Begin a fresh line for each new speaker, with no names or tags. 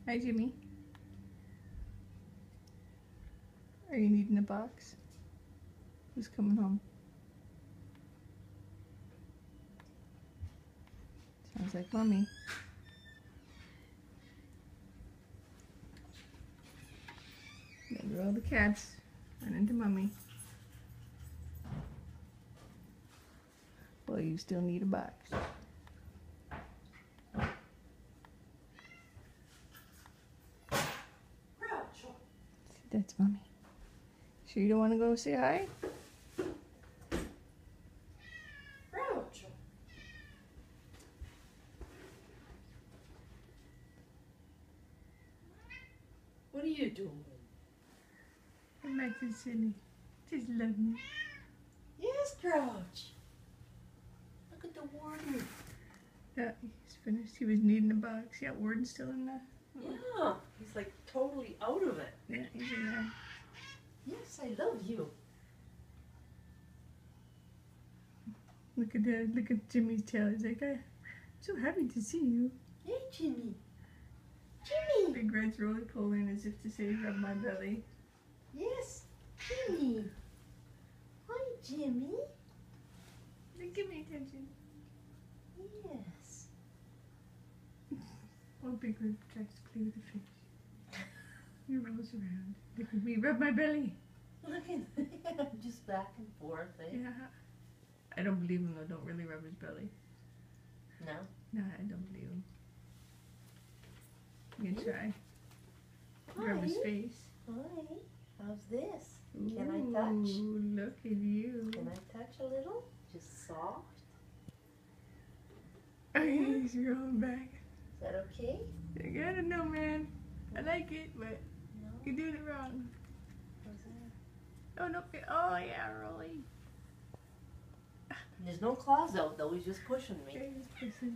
Hi, Jimmy. Are you needing a box? Who's coming home? Sounds like Mommy. There go all the cats. Run into Mommy. Well, you still need a box. That's Mommy. Sure you don't want to go say hi?
What are you doing?
I'm acting silly. Just love me.
Yes, Crouch. Look at the warden.
Yeah, he's finished. He was needing a box. Yeah, Warden's still in there.
Yeah, he's like totally out of it.
Yeah, he's in there.
Yes, I love you.
Look at that. Look at Jimmy's tail. He's like, I'm so happy to see you.
Hey, Jimmy. Jimmy.
Big Red's really pulling as if to say, rub my belly.
Yes, Jimmy. Hi, Jimmy.
Give me attention.
Yes.
Oh, Big Red tries to play with the fish. He rolls around. Look at me, rub my belly.
Look at just back and forth. Eh?
Yeah. I don't believe him though. Don't really rub his belly.
No?
No, I don't believe him. You can try.
Hi.
Rub his face.
Hi. How's this?
Ooh,
Can I touch?
Look at you.
Can I touch a little? Just soft?
Oh, he's rolling back.
Is that okay?
I don't know, man. I like it, but
No?
you're doing it wrong.
What's that?
Oh, no. Oh, yeah, rolling.
There's no claws out though, he's just pushing me.
Okay, he's pushing.